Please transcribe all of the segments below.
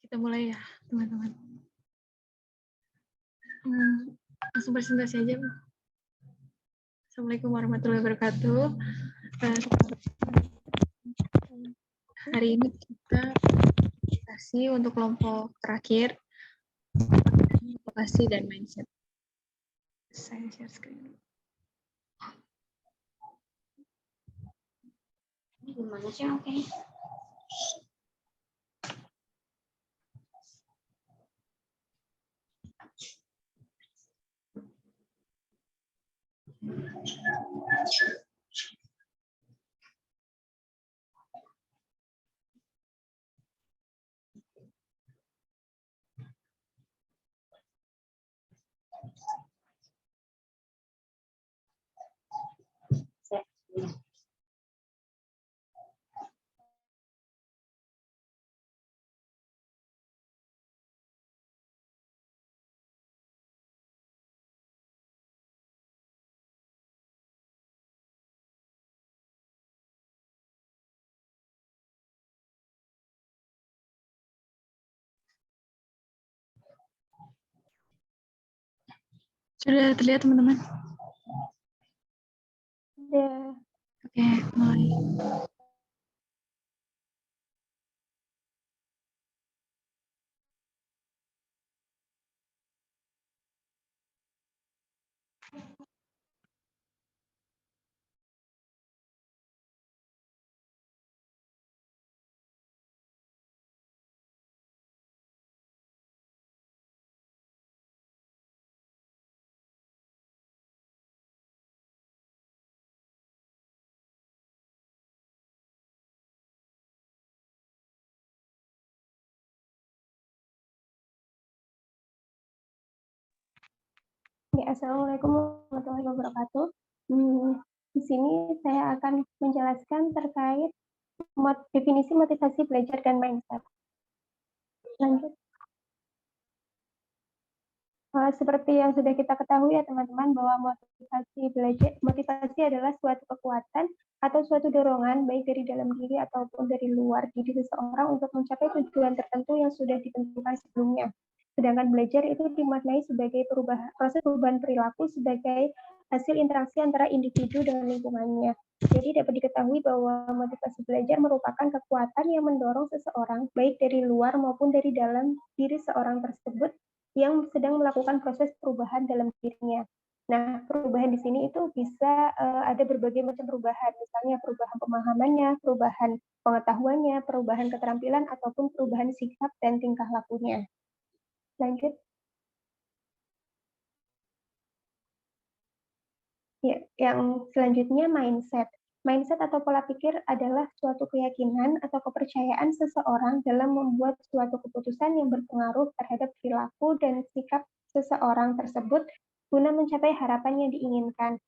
Kita mulai ya, teman-teman. Langsung presentasi aja, Bu. Assalamualaikum warahmatullahi wabarakatuh. Hari ini kita presentasi untuk kelompok terakhir, motivasi dan mindset. Saya share screen. Ini gimana sih? Oke. Sudah terlihat, teman-teman? Sudah. Oke, mulai. Ya, Assalamualaikum warahmatullahi wabarakatuh. Di sini saya akan menjelaskan terkait definisi motivasi belajar dan mindset. Lanjut. Seperti yang sudah kita ketahui ya teman-teman, bahwa motivasi adalah suatu kekuatan atau suatu dorongan baik dari dalam diri ataupun dari luar diri seseorang untuk mencapai tujuan tertentu yang sudah ditentukan sebelumnya. Sedangkan belajar itu dimaknai sebagai proses perubahan perilaku sebagai hasil interaksi antara individu dengan lingkungannya. Jadi dapat diketahui bahwa motivasi belajar merupakan kekuatan yang mendorong seseorang baik dari luar maupun dari dalam diri seorang tersebut yang sedang melakukan proses perubahan dalam dirinya. Nah, perubahan di sini itu bisa ada berbagai macam perubahan, misalnya perubahan pemahamannya, perubahan pengetahuannya, perubahan keterampilan, ataupun perubahan sikap dan tingkah lakunya. Lanjut. Ya, yang selanjutnya mindset. Mindset atau pola pikir adalah suatu keyakinan atau kepercayaan seseorang dalam membuat suatu keputusan yang berpengaruh terhadap perilaku dan sikap seseorang tersebut guna mencapai harapan yang diinginkan.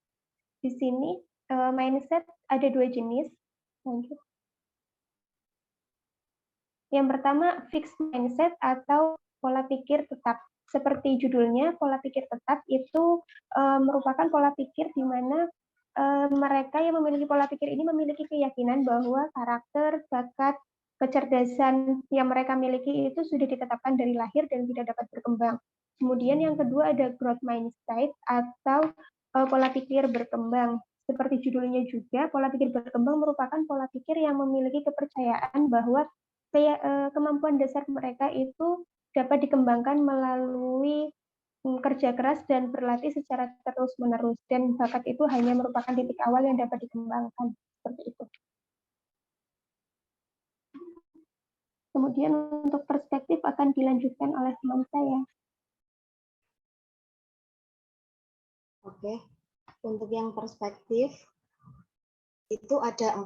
Di sini mindset ada dua jenis. Lanjut. Yang pertama, fixed mindset atau pola pikir tetap. Seperti judulnya, pola pikir tetap itu merupakan pola pikir di mana mereka yang memiliki pola pikir ini memiliki keyakinan bahwa karakter, bakat, kecerdasan yang mereka miliki itu sudah ditetapkan dari lahir dan tidak dapat berkembang. Kemudian yang kedua ada growth mindset atau pola pikir berkembang. Seperti judulnya juga, pola pikir berkembang merupakan pola pikir yang memiliki kepercayaan bahwa kemampuan dasar mereka itu dapat dikembangkan melalui kerja keras dan berlatih secara terus-menerus, dan bakat itu hanya merupakan titik awal yang dapat dikembangkan, seperti itu. Kemudian untuk perspektif akan dilanjutkan oleh teman saya. Oke, untuk yang perspektif itu ada 4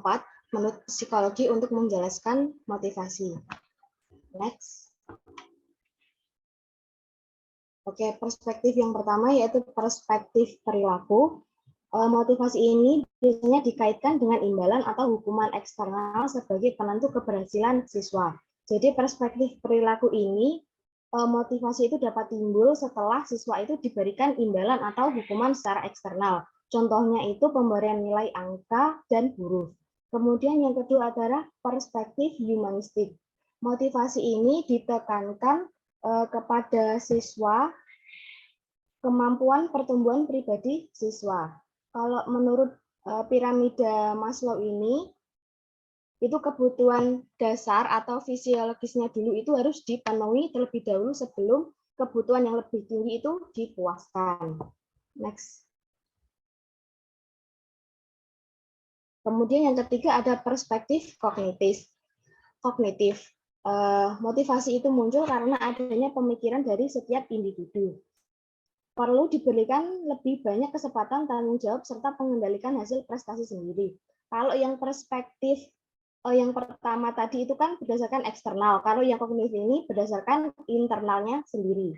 menurut psikologi untuk menjelaskan motivasi. Next. Oke, perspektif yang pertama yaitu perspektif perilaku. Motivasi ini biasanya dikaitkan dengan imbalan atau hukuman eksternal sebagai penentu keberhasilan siswa. Jadi perspektif perilaku ini, motivasi itu dapat timbul setelah siswa itu diberikan imbalan atau hukuman secara eksternal. Contohnya itu pemberian nilai angka dan huruf. Kemudian yang kedua adalah perspektif humanistik. Motivasi ini ditekankan kepada siswa, kemampuan pertumbuhan pribadi siswa. Kalau menurut piramida Maslow ini, itu kebutuhan dasar atau fisiologisnya dulu itu harus dipenuhi terlebih dahulu sebelum kebutuhan yang lebih tinggi itu dipuaskan. Next. Kemudian yang ketiga ada perspektif kognitif. Motivasi itu muncul karena adanya pemikiran dari setiap individu. Perlu diberikan lebih banyak kesempatan tanggung jawab serta mengendalikan hasil prestasi sendiri. Kalau yang perspektif yang pertama tadi itu kan berdasarkan eksternal. Kalau yang kognitif ini berdasarkan internalnya sendiri.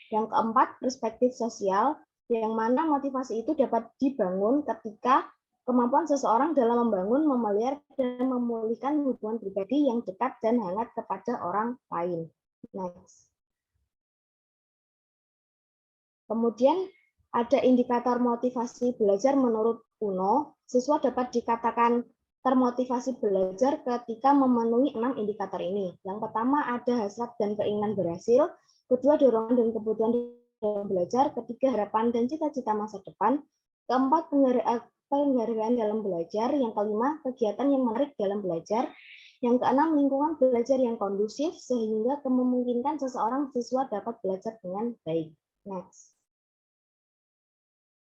Yang keempat, perspektif sosial, yang mana motivasi itu dapat dibangun ketika kemampuan seseorang dalam membangun, memelihara, dan memulihkan hubungan pribadi yang dekat dan hangat kepada orang lain. Next. Kemudian ada indikator motivasi belajar menurut UNO, siswa dapat dikatakan termotivasi belajar ketika memenuhi 6 indikator ini. Yang pertama ada hasrat dan keinginan berhasil, kedua dorongan dan kebutuhan dalam belajar, ketiga harapan dan cita-cita masa depan, keempat penghargaan dalam belajar, yang kelima kegiatan yang menarik dalam belajar, yang keenam lingkungan belajar yang kondusif sehingga memungkinkan seseorang siswa dapat belajar dengan baik. Next.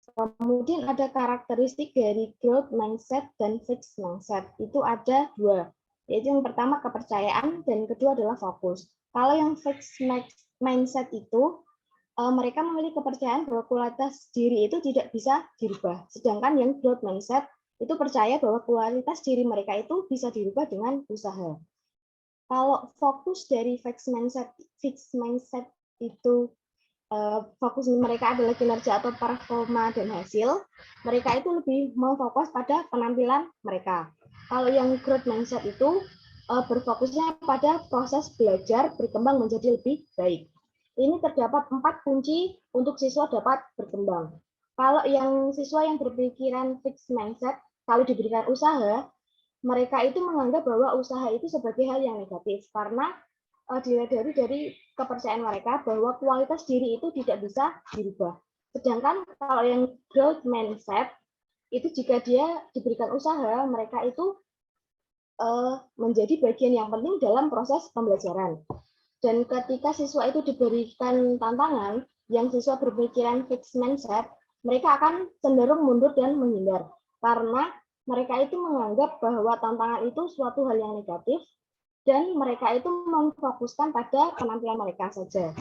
Kemudian ada karakteristik dari growth mindset dan fixed mindset. Itu ada dua, yaitu yang pertama kepercayaan dan kedua adalah fokus. Kalau yang fixed mindset itu mereka memiliki kepercayaan bahwa kualitas diri itu tidak bisa dirubah. Sedangkan yang growth mindset itu percaya bahwa kualitas diri mereka itu bisa dirubah dengan usaha. Kalau fokus dari fixed mindset itu fokus mereka adalah kinerja atau performa dan hasil, mereka itu lebih memfokus pada penampilan mereka. Kalau yang growth mindset itu berfokusnya pada proses belajar berkembang menjadi lebih baik. Ini terdapat 4 kunci untuk siswa dapat berkembang. Kalau yang siswa yang berpikiran fixed mindset, kalau diberikan usaha, mereka itu menganggap bahwa usaha itu sebagai hal yang negatif karena dilihat dari kepercayaan mereka bahwa kualitas diri itu tidak bisa dirubah. Sedangkan kalau yang growth mindset itu jika dia diberikan usaha, mereka itu menjadi bagian yang penting dalam proses pembelajaran. Dan ketika siswa itu diberikan tantangan, yang siswa berpikiran fixed mindset, mereka akan cenderung mundur dan menghindar. Karena mereka itu menganggap bahwa tantangan itu suatu hal yang negatif, dan mereka itu memfokuskan pada penampilan mereka saja.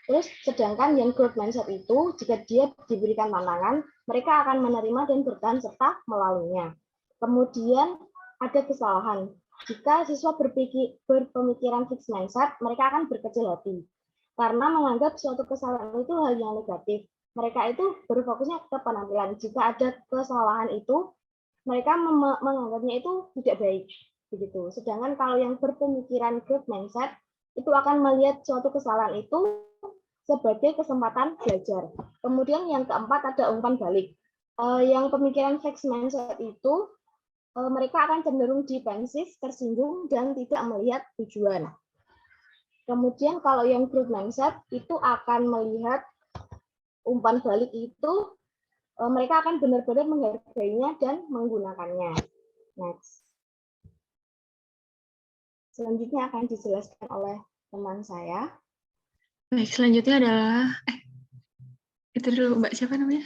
Terus sedangkan yang growth mindset itu, jika dia diberikan tantangan, mereka akan menerima dan bertahan serta melaluinya. Kemudian ada kesalahan. Jika siswa berpemikiran fixed mindset, mereka akan berkecil hati. Karena menganggap suatu kesalahan itu hal yang negatif. Mereka itu berfokusnya ke penampilan. Jika ada kesalahan itu, mereka menganggapnya itu tidak baik. Begitu. Sedangkan kalau yang berpemikiran growth mindset, itu akan melihat suatu kesalahan itu sebagai kesempatan belajar. Kemudian yang keempat ada umpan balik. Yang pemikiran fixed mindset itu, mereka akan cenderung defensif, tersinggung, dan tidak melihat tujuan. Kemudian kalau yang growth mindset itu akan melihat umpan balik itu, mereka akan benar-benar menghargainya dan menggunakannya. Next. Selanjutnya akan dijelaskan oleh teman saya. Baik, selanjutnya adalah itu dulu Mbak, siapa namanya?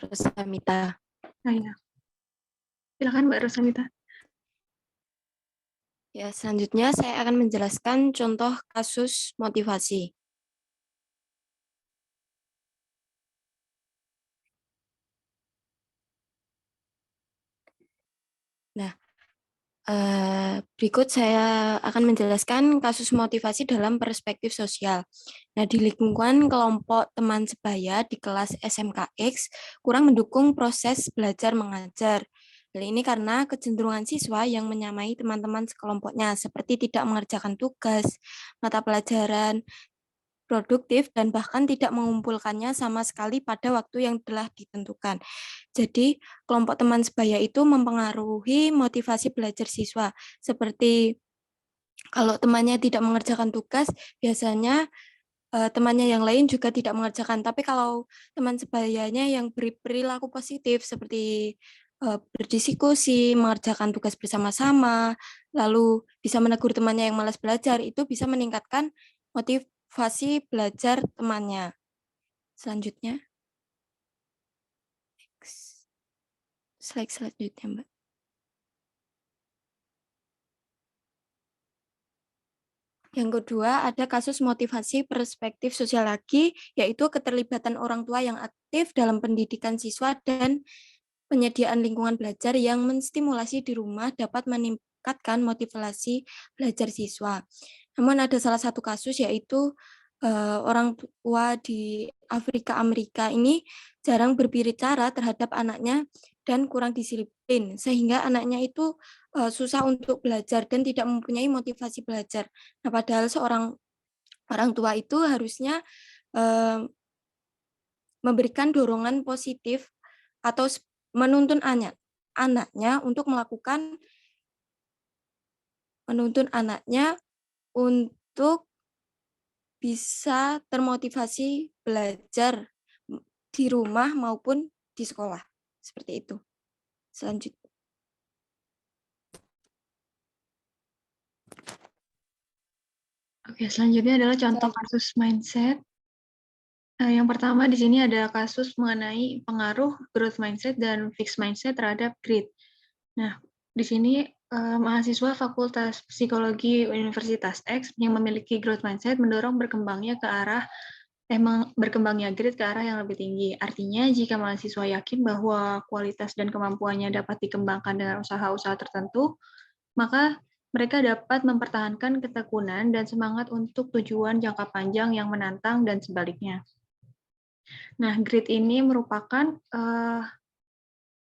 Rosamita. Oh, ya. Silakan Mbak Rosamita. Ya, selanjutnya saya akan menjelaskan contoh kasus motivasi. Nah, berikut saya akan menjelaskan kasus motivasi dalam perspektif sosial. Nah, di lingkungan kelompok teman sebaya di kelas SMKX kurang mendukung proses belajar mengajar. Hal ini karena kecenderungan siswa yang menyamai teman-teman sekelompoknya, seperti tidak mengerjakan tugas, mata pelajaran, produktif, dan bahkan tidak mengumpulkannya sama sekali pada waktu yang telah ditentukan. Jadi, kelompok teman sebaya itu mempengaruhi motivasi belajar siswa. Seperti kalau temannya tidak mengerjakan tugas, biasanya temannya yang lain juga tidak mengerjakan. Tapi kalau teman sebayanya yang berperilaku positif seperti berdiskusi, mengerjakan tugas bersama-sama, lalu bisa menegur temannya yang malas belajar, itu bisa meningkatkan motivasi belajar temannya. Selanjutnya, slide selanjutnya, Mbak. Yang kedua, ada kasus motivasi perspektif sosial lagi, yaitu keterlibatan orang tua yang aktif dalam pendidikan siswa dan penyediaan lingkungan belajar yang menstimulasi di rumah dapat meningkatkan motivasi belajar siswa. Namun ada salah satu kasus, yaitu orang tua di Afrika Amerika ini jarang berbicara terhadap anaknya dan kurang disiplin, sehingga anaknya itu susah untuk belajar dan tidak mempunyai motivasi belajar. Nah, padahal seorang orang tua itu harusnya memberikan dorongan positif atau menuntun anaknya untuk bisa termotivasi belajar di rumah maupun di sekolah. Seperti itu. Selanjutnya. Oke, selanjutnya adalah contoh kasus mindset. Yang pertama di sini ada kasus mengenai pengaruh growth mindset dan fixed mindset terhadap grade. Nah, di sini mahasiswa Fakultas Psikologi Universitas X yang memiliki growth mindset mendorong berkembangnya grade ke arah yang lebih tinggi. Artinya, jika mahasiswa yakin bahwa kualitas dan kemampuannya dapat dikembangkan dengan usaha-usaha tertentu, maka mereka dapat mempertahankan ketekunan dan semangat untuk tujuan jangka panjang yang menantang dan sebaliknya. Nah, grit ini merupakan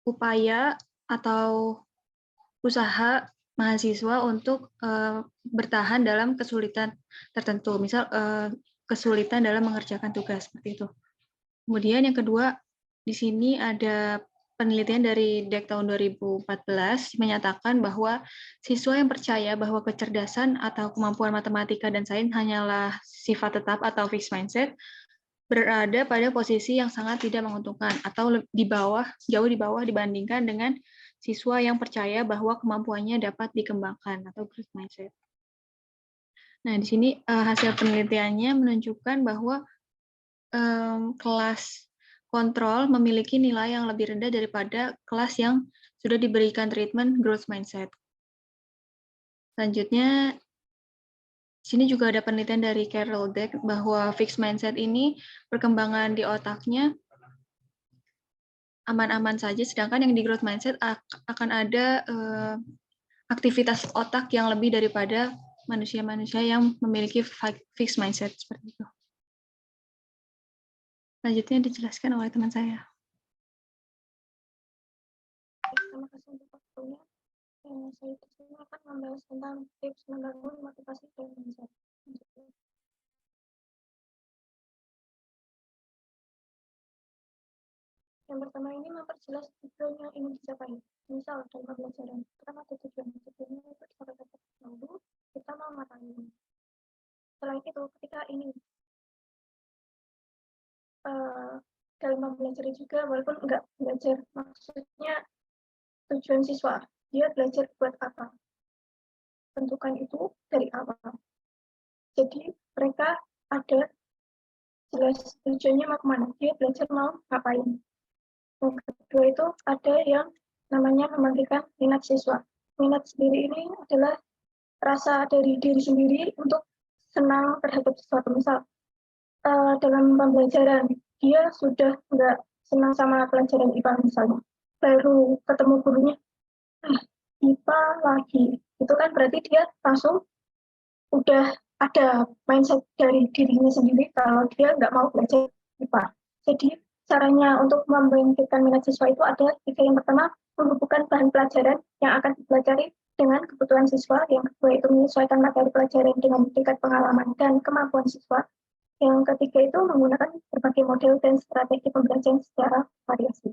upaya atau usaha mahasiswa untuk bertahan dalam kesulitan tertentu, misal kesulitan dalam mengerjakan tugas, seperti itu. Kemudian yang kedua, di sini ada penelitian dari DEC tahun 2014 menyatakan bahwa siswa yang percaya bahwa kecerdasan atau kemampuan matematika dan sains hanyalah sifat tetap atau fixed mindset berada pada posisi yang sangat tidak menguntungkan atau jauh di bawah dibandingkan dengan siswa yang percaya bahwa kemampuannya dapat dikembangkan atau growth mindset. Nah, di sini hasil penelitiannya menunjukkan bahwa kelas kontrol memiliki nilai yang lebih rendah daripada kelas yang sudah diberikan treatment growth mindset. Selanjutnya, sini juga ada penelitian dari Carol Dweck bahwa fixed mindset ini perkembangan di otaknya aman-aman saja, sedangkan yang di growth mindset akan ada aktivitas otak yang lebih daripada manusia-manusia yang memiliki fixed mindset seperti itu. Selanjutnya dijelaskan oleh teman saya. Terima kasih untuk waktunya. Saya di sini akan membahas tentang tips membangun motivasi dan mindset. Yang pertama ini memperjelas tujuan yang ingin dicapai. Misal dalam pembelajaran, kita ada tujuannya itu dicapai lalu kita mau ngapain. Selain itu, ketika ini dalam belajar juga, walaupun enggak belajar, maksudnya tujuan siswa, dia belajar buat apa? Tentukan itu dari awal. Jadi mereka ada jelas tujuannya mau kemana, dia belajar mau ngapain. Yang kedua itu ada yang namanya membangkitkan minat siswa. Minat sendiri ini adalah rasa dari diri sendiri untuk senang terhadap sesuatu. Misal dalam pembelajaran dia sudah nggak senang sama pelajaran IPA misalnya, baru ketemu gurunya, IPA lagi, itu kan berarti dia langsung udah ada mindset dari dirinya sendiri kalau dia nggak mau belajar IPA. Jadi caranya untuk membangkitkan minat siswa itu ada tiga. Yang pertama, menghubungkan bahan pelajaran yang akan dipelajari dengan kebutuhan siswa. Yang kedua itu menyesuaikan materi pelajaran dengan tingkat pengalaman dan kemampuan siswa. Yang ketiga itu menggunakan berbagai model dan strategi pembelajaran secara variasi.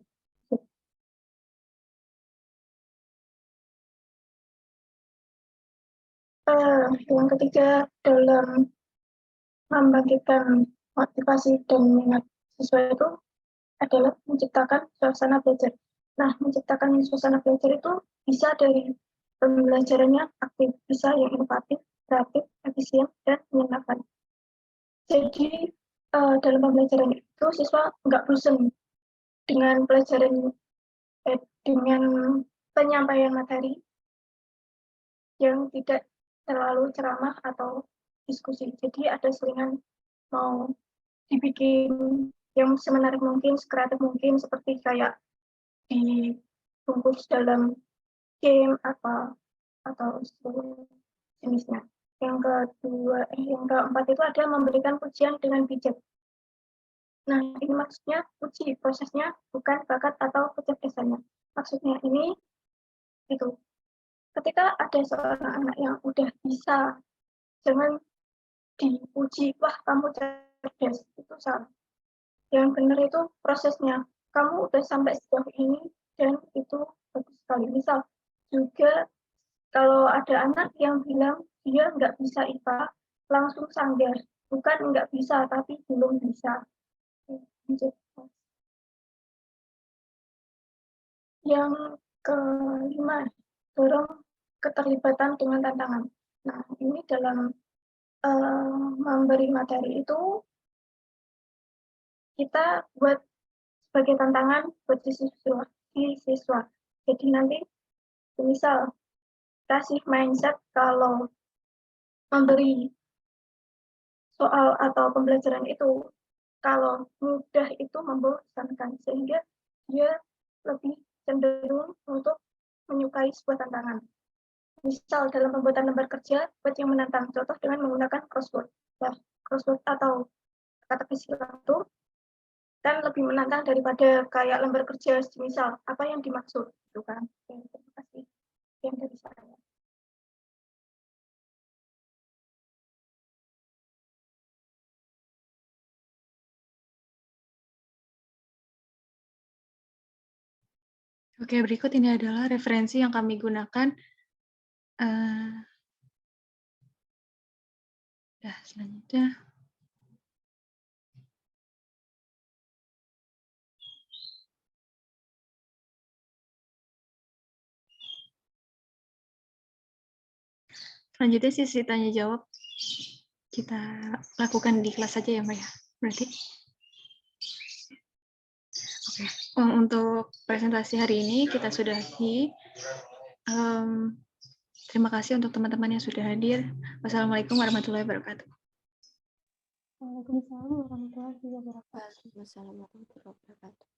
Yang ketiga dalam membangkitkan motivasi dan minat siswa itu adalah menciptakan suasana belajar. Nah, menciptakan suasana belajar itu bisa dari pembelajarannya aktif, bisa yang inovatif, kreatif, efisien, dan menyenangkan. Jadi, dalam pembelajaran itu siswa nggak bosan dengan pelajaran, dengan penyampaian materi yang tidak terlalu ceramah atau diskusi. Jadi ada selingan mau dibikin yang semenarik mungkin, sekreatif mungkin, seperti kayak dibungkus dalam game atau jenisnya. Yang keempat itu ada memberikan pujian dengan bijak. Nah, ini maksudnya uji prosesnya, bukan bakat atau kecerdasannya. Maksudnya ini itu. Ketika ada seorang anak yang udah bisa, jangan dipuji, wah kamu cerdas, itu salah. Yang benar itu prosesnya. Kamu udah sampai sejauh ini dan itu bagus sekali. Misal juga kalau ada anak yang bilang dia nggak bisa IPA, langsung sanggah. Bukan nggak bisa, tapi belum bisa. Yang kelima, dorong keterlibatan dengan tantangan. Nah, ini dalam memberi materi itu kita buat sebagai tantangan buat siswa. Jadi nanti misal kasih mindset kalau memberi soal atau pembelajaran itu kalau mudah itu membosankan, sehingga dia lebih cenderung untuk menyukai sebuah tantangan. Misal dalam pembuatan lembar kerja buat yang menantang, contoh dengan menggunakan crossword. Nah, crossword atau kata silang itu kan lebih menantang daripada kayak lembar kerja misal apa yang dimaksud, gitu kan. Terima kasih yang dari saya. Oke, berikut ini adalah referensi yang kami gunakan. Selanjutnya. Selanjutnya sesi tanya jawab kita lakukan di kelas saja ya, Mbak ya. Berarti. Oke. Untuk presentasi hari ini kita sudahi. Terima kasih untuk teman-teman yang sudah hadir. Wassalamualaikum warahmatullahi wabarakatuh. Waalaikumsalam warahmatullahi wabarakatuh. Waalaikumsalam warahmatullahi wabarakatuh.